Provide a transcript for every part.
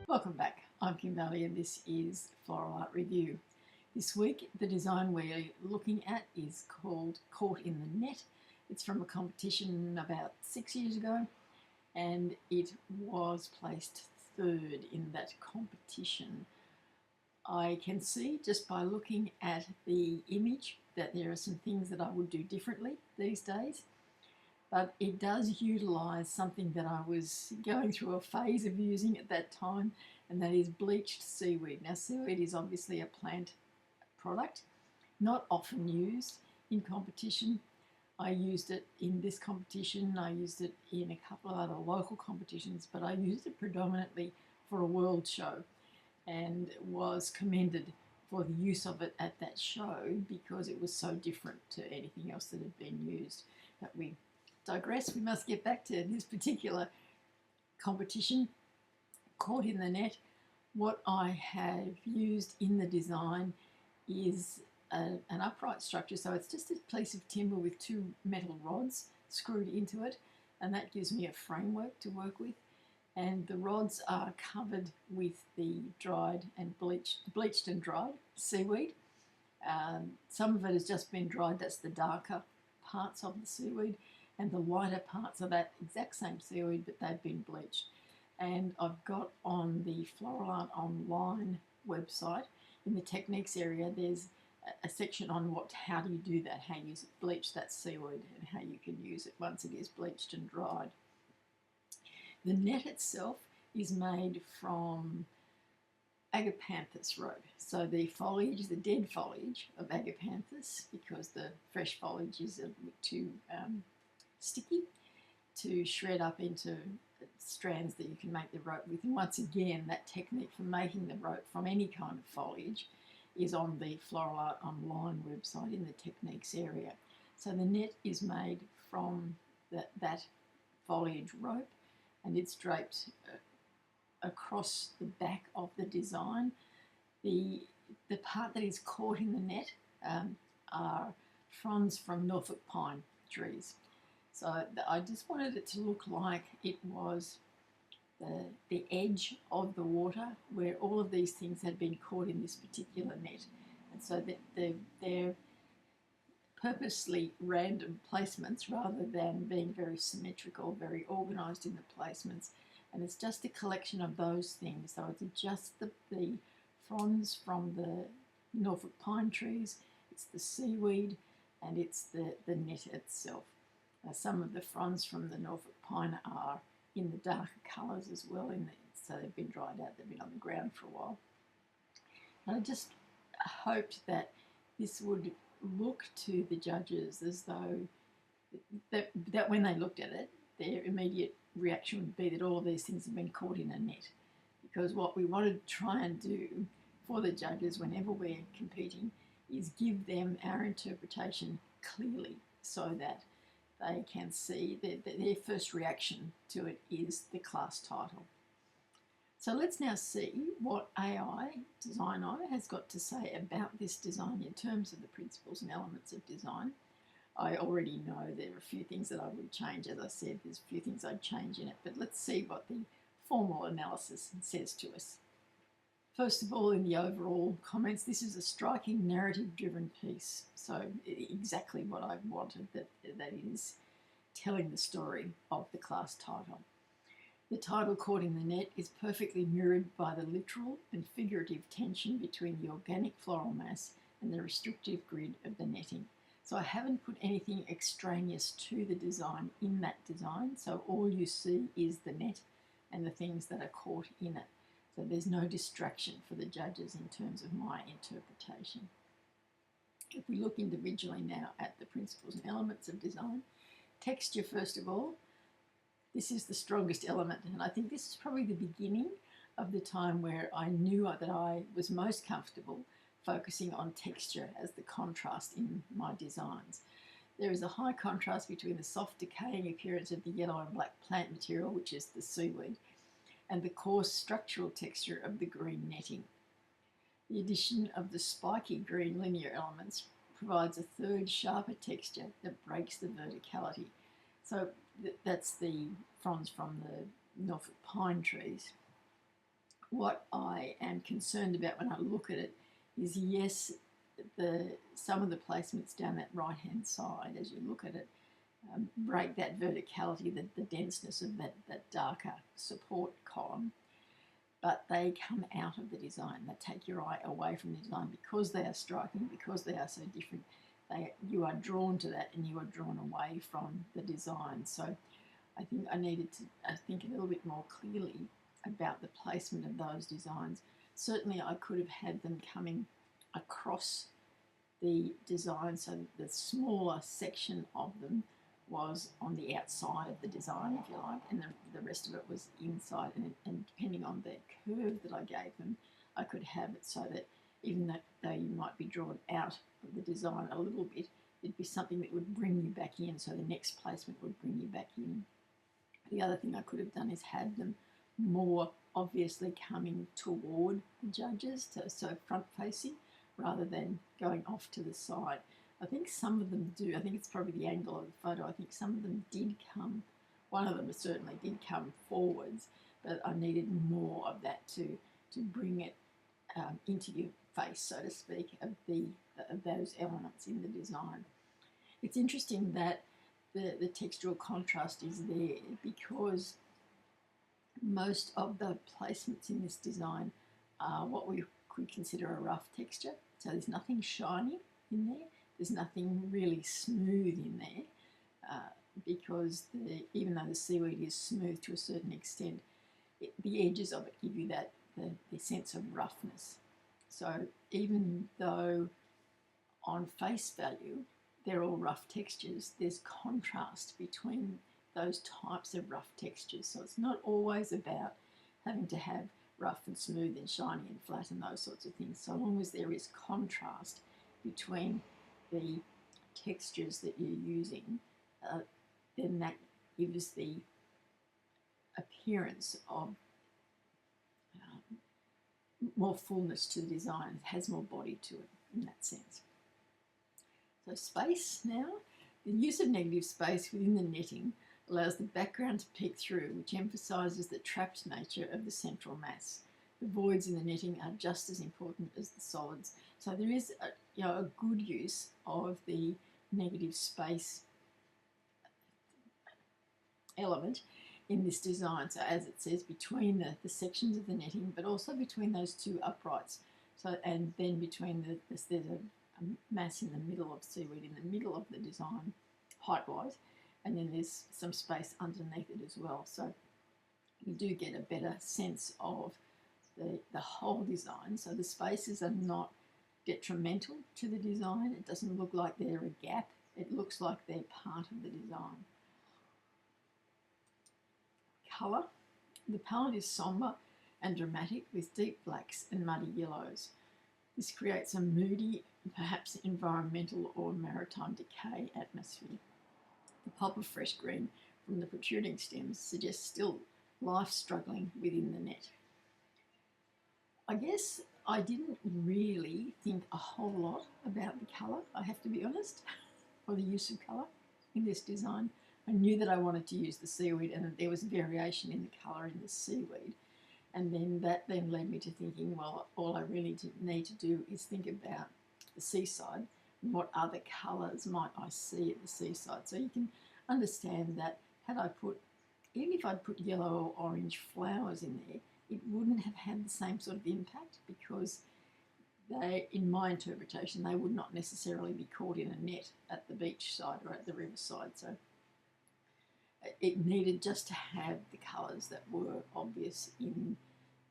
Welcome back. I'm Kimberly and this is Floral Art Review. This week the design we're looking at is called Caught in the Net. It's from a competition about 6 years ago and it was placed third in that competition. I can see just by looking at the image that there are some things that I would do differently these days. But it does utilise something that I was going through a phase of using at that time, and that is bleached seaweed. Now, seaweed is obviously a plant product, not often used in competition. I used it in this competition, I used it in a couple of other local competitions, but I used it predominantly for a world show and was commended for the use of it at that show because it was so different to anything else that had been used. But we digress. We must get back to this particular competition, Caught in the Net. What I have used in the design is an upright structure, so it's just a piece of timber with two metal rods screwed into it, and that gives me a framework to work with. And the rods are covered with the dried and bleached and dried seaweed. Some of it has just been dried, that's the darker parts of the seaweed, and the lighter parts are that exact same seaweed, but they've been bleached. And I've got on the Floral Art Online website, in the techniques area, there's a section on how do you do that, how you bleach that seaweed and how you can use it once it is bleached and dried. The net itself is made from agapanthus rope. So the foliage, the dead foliage of agapanthus, because the fresh foliage is a bit too sticky to shred up into strands that you can make the rope with. And once again, that technique for making the rope from any kind of foliage is on the Floral Art Online website in the techniques area. So the net is made from that foliage rope, and it's draped across the back of the design. The part that is caught in the net are fronds from Norfolk pine trees. So I just wanted it to look like it was the edge of the water where all of these things had been caught in this particular net. And so that they're purposely random placements rather than being very symmetrical, very organised in the placements. And it's just a collection of those things. So it's just the fronds from the Norfolk pine trees, it's the seaweed, and it's the net itself. Some of the fronds from the Norfolk pine are in the darker colours as well, so they've been dried out, they've been on the ground for a while. And I just hoped that this would look to the judges as though that when they looked at it, their immediate reaction would be that all of these things have been caught in a net. Because what we wanted to try and do for the judges whenever we're competing is give them our interpretation clearly so that they can see that their first reaction to it is the class title. So let's now see what Design Eye has got to say about this design in terms of the principles and elements of design. I already know there are a few things that I would change. As I said, there's a few things I'd change in it, but let's see what the formal analysis says to us. First of all, in the overall comments, this is a striking narrative-driven piece. So exactly what I wanted, that is telling the story of the class title. The title Caught in the Net is perfectly mirrored by the literal and figurative tension between the organic floral mass and the restrictive grid of the netting. So I haven't put anything extraneous to the design in that design, so all you see is the net and the things that are caught in it. So there's no distraction for the judges in terms of my interpretation. If we look individually now at the principles and elements of design, texture first of all, this is the strongest element, and I think this is probably the beginning of the time where I knew that I was most comfortable focusing on texture as the contrast in my designs. There is a high contrast between the soft decaying appearance of the yellow and black plant material, which is the seaweed, and the coarse structural texture of the green netting. The addition of the spiky green linear elements provides a third sharper texture that breaks the verticality. So that's the fronds from the Norfolk pine trees. what I am concerned about when I look at it is, yes, some of the placements down that right-hand side, as you look at it, break that verticality, the denseness of that darker support column, but they come out of the design. They take your eye away from the design because they are striking, because they are so different. You are drawn to that, and you are drawn away from the design. So I think I needed to think a little bit more clearly about the placement of those designs. Certainly I could have had them coming across the design, so the smaller section of them was on the outside of the design, if you like, and the rest of it was inside. And depending on the curve that I gave them, I could have it so that even though you might be drawn out of the design a little bit, it'd be something that would bring you back in, so the next placement would bring you back in. The other thing I could have done is had them more obviously coming toward the judges, so front facing, rather than going off to the side. I think some of them do. I think it's probably the angle of the photo. I think some of them did come, one of them certainly did come forwards, but I needed more of that to bring it into your face, so to speak, of those elements in the design. It's interesting that the textural contrast is there because most of the placements in this design are what we could consider a rough texture. So there's nothing shiny in there. There's nothing really smooth in there because even though the seaweed is smooth to a certain extent, the edges of it give you the sense of roughness. So even though on face value they're all rough textures, there's contrast between those types of rough textures. So it's not always about having to have rough and smooth and shiny and flat and those sorts of things. So long as there is contrast between the textures that you're using, then that gives the appearance of more fullness to the design. It has more body to it in that sense. So space now. The use of negative space within the netting allows the background to peek through, which emphasises the trapped nature of the central mass. The voids in the netting are just as important as the solids. So there is a good use of the negative space element in this design. So as it says, between the sections of the netting, but also between those two uprights. So, and then between there's a mass in the middle of seaweed, in the middle of the design, height-wise, and then there's some space underneath it as well. So you do get a better sense of the whole design. So the spaces are not detrimental to the design. It doesn't look like they're a gap. It looks like they're part of the design. Colour. The palette is sombre and dramatic with deep blacks and muddy yellows. This creates a moody, perhaps environmental or maritime decay atmosphere. The pop of fresh green from the protruding stems suggests still life struggling within the net. I guess I didn't really think a whole lot about the colour, I have to be honest, or the use of colour in this design. I knew that I wanted to use the seaweed and that there was variation in the colour in the seaweed. And then that led me to thinking, well, all I really need to do is think about the seaside and what other colours might I see at the seaside. So you can understand that even if I'd put yellow or orange flowers in there, it wouldn't have had the same sort of impact because in my interpretation, they would not necessarily be caught in a net at the beach side or at the riverside. So it needed just to have the colours that were obvious in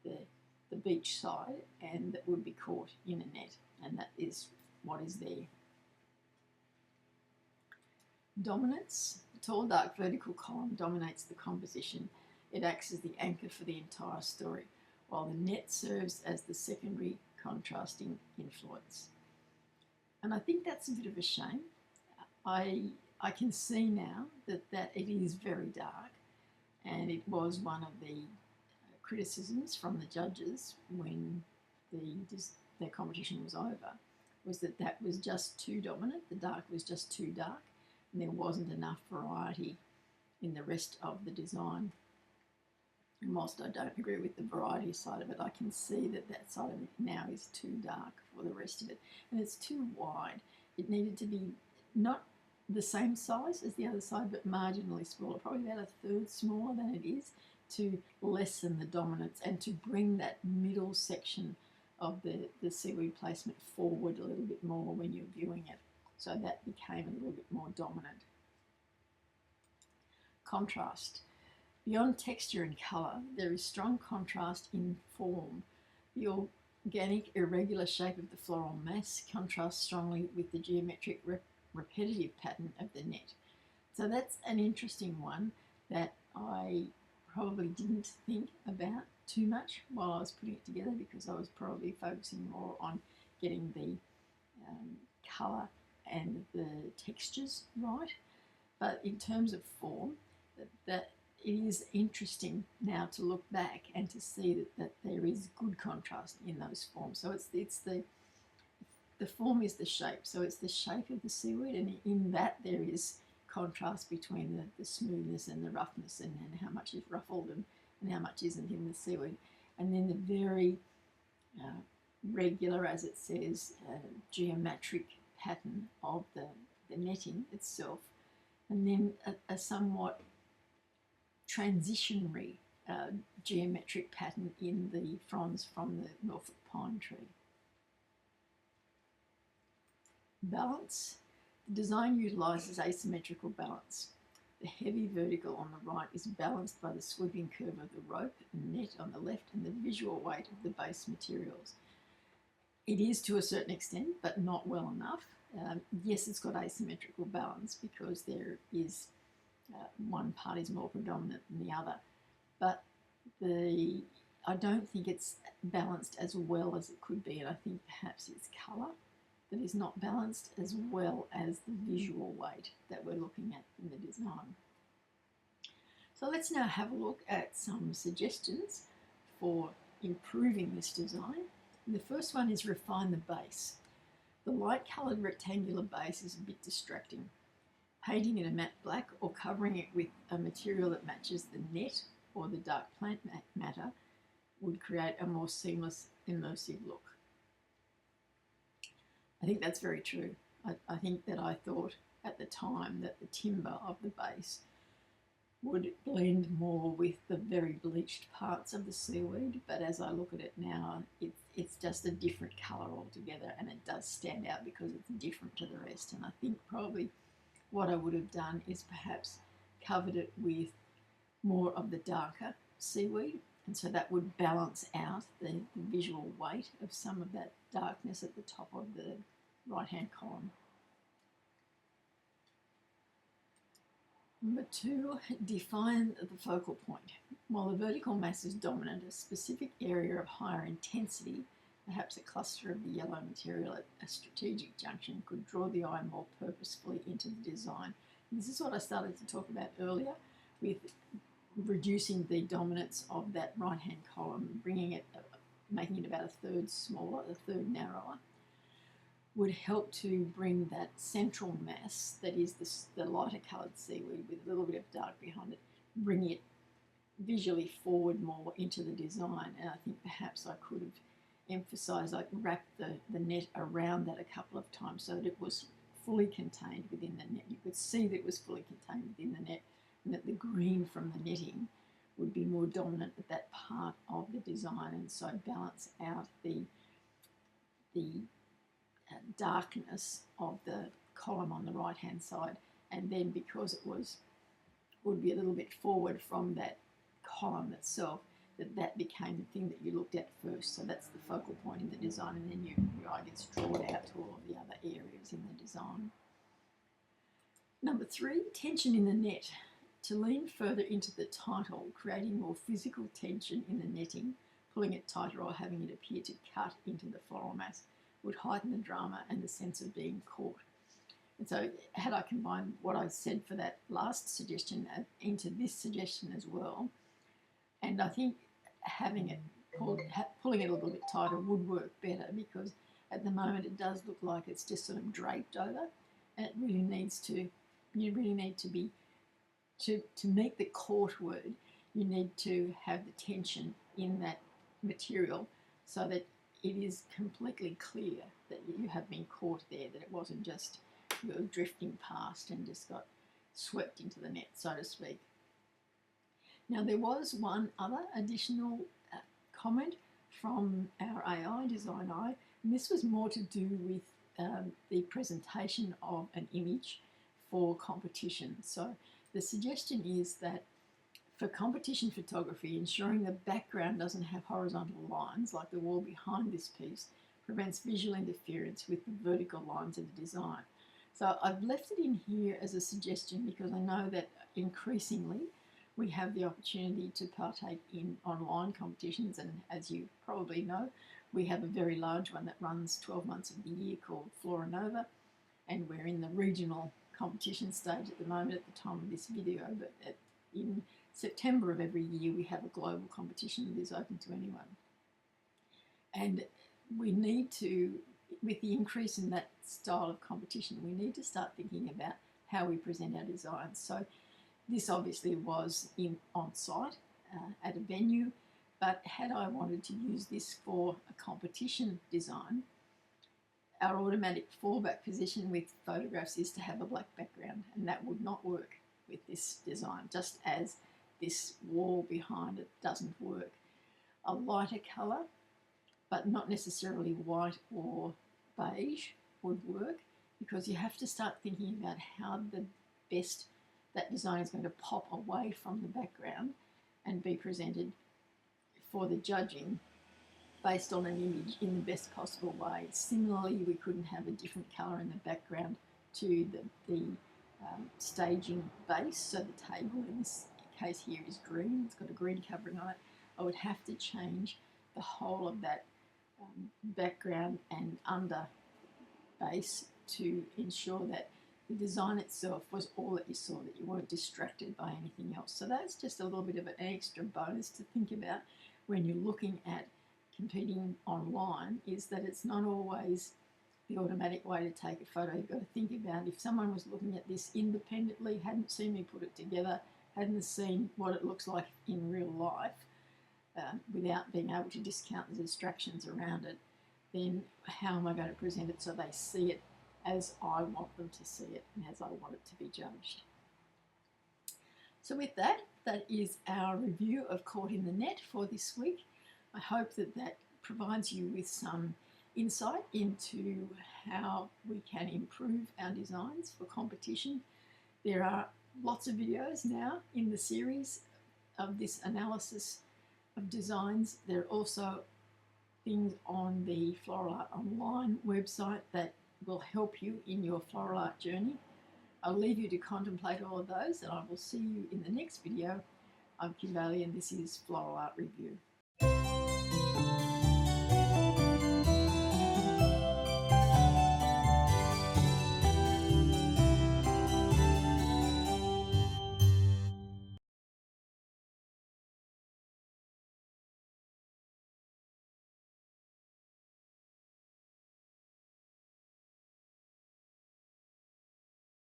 the beach side and that would be caught in a net, and that is what is there. Dominance. The tall, dark vertical column dominates the composition. It acts as the anchor for the entire story, while the net serves as the secondary contrasting influence. And I think that's a bit of a shame. I can see now that it is very dark, and it was one of the criticisms from the judges when their competition was over, was that was just too dominant, the dark was just too dark, and there wasn't enough variety in the rest of the design. And whilst I don't agree with the variety side of it, I can see that that side of it now is too dark for the rest of it. And it's too wide. It needed to be not the same size as the other side, but marginally smaller, probably about a third smaller than it is, to lessen the dominance and to bring that middle section of the seaweed placement forward a little bit more when you're viewing it. So that became a little bit more dominant. Contrast. Beyond texture and colour, there is strong contrast in form. The organic, irregular shape of the floral mass contrasts strongly with the geometric repetitive pattern of the net. So that's an interesting one that I probably didn't think about too much while I was putting it together, because I was probably focusing more on getting the colour and the textures right. But in terms of form, that it is interesting now to look back and to see that there is good contrast in those forms. So it's the form is the shape. So it's the shape of the seaweed, and in that there is contrast between the smoothness and the roughness, and how much is ruffled and how much isn't in the seaweed. And then the very regular, as it says, geometric pattern of the netting itself, and then a somewhat transitionary geometric pattern in the fronds from the Norfolk pine tree. Balance. The design utilises asymmetrical balance. The heavy vertical on the right is balanced by the sweeping curve of the rope and net on the left and the visual weight of the base materials. It is to a certain extent, but not well enough. Yes, it's got asymmetrical balance because there is one part is more predominant than the other, but I don't think it's balanced as well as it could be, and I think perhaps it's colour that is not balanced as well as the visual weight that we're looking at in the design. So let's now have a look at some suggestions for improving this design. And the first one is refine the base. The light coloured rectangular base is a bit distracting. Painting it a matte black or covering it with a material that matches the net or the dark plant matter would create a more seamless, immersive look. I think that's very true. I think that I thought at the time that the timber of the base would blend more with the very bleached parts of the seaweed, but as I look at it now, it's just a different colour altogether, and it does stand out because it's different to the rest. And I think probably what I would have done is perhaps covered it with more of the darker seaweed, and so that would balance out the visual weight of some of that darkness at the top of the right-hand column. Number 2, define the focal point. While the vertical mass is dominant, a specific area of higher intensity, perhaps a cluster of the yellow material at a strategic junction, could draw the eye more purposefully into the design. And this is what I started to talk about earlier with reducing the dominance of that right-hand column, making it about a third smaller, a third narrower, would help to bring that central mass that is the lighter coloured seaweed with a little bit of dark behind it, bring it visually forward more into the design. And I think perhaps I could have emphasised, like wrapped the net around that a couple of times so that it was fully contained within the net. You could see that it was fully contained within the net, and that the green from the netting would be more dominant at that part of the design, and so balance out the darkness of the column on the right hand side. And then because it would be a little bit forward from that column itself, that became the thing that you looked at first. So that's the focal point in the design, and then your eye gets drawn out to all of the other areas in the design. Number 3, tension in the net. To lean further into the title, creating more physical tension in the netting, pulling it tighter or having it appear to cut into the floral mass would heighten the drama and the sense of being caught. And so had I combined what I said for that last suggestion into this suggestion as well, and I think having it pulling it a little bit tighter would work better, because at the moment it does look like it's just sort of draped over, and it really needs to, you really need to be, to make the caught word, you need to have the tension in that material so that it is completely clear that you have been caught there, that it wasn't just you were drifting past and just got swept into the net, so to speak. Now, there was one other additional comment from our AI design eye, and this was more to do with the presentation of an image for competition. So the suggestion is that for competition photography, ensuring the background doesn't have horizontal lines like the wall behind this piece prevents visual interference with the vertical lines of the design. So I've left it in here as a suggestion because I know that increasingly we have the opportunity to partake in online competitions, and as you probably know, we have a very large one that runs 12 months of the year called Floral, and we're in the regional competition stage at the moment at the time of this video, but in September of every year we have a global competition that is open to anyone. And we need to, with the increase in that style of competition, we need to start thinking about how we present our designs. So this obviously was on site at a venue, but had I wanted to use this for a competition design, our automatic fallback position with photographs is to have a black background, and that would not work with this design, just as this wall behind it doesn't work. A lighter colour, but not necessarily white or beige, would work, because you have to start thinking about how the best that design is going to pop away from the background and be presented for the judging based on an image in the best possible way. Similarly, we couldn't have a different colour in the background to the staging base. So the table in this case here is green, it's got a green covering on it. I would have to change the whole of that background and under base to ensure that the design itself was all that you saw, that you weren't distracted by anything else. So that's just a little bit of an extra bonus to think about when you're looking at competing online, is that it's not always the automatic way to take a photo. You've got to think about if someone was looking at this independently, hadn't seen me put it together, hadn't seen what it looks like in real life, without being able to discount the distractions around it, then how am I going to present it so they see it as I want them to see it and as I want it to be judged? So with that, that is our review of Caught in the Net for this week. I hope that that provides you with some insight into how we can improve our designs for competition. There are lots of videos now in the series of this analysis of designs. There are also things on the Floral Art Online website that will help you in your floral art journey. I'll leave you to contemplate all of those, and I will see you in the next video. I'm Kimberly, and this is Floral Art Review.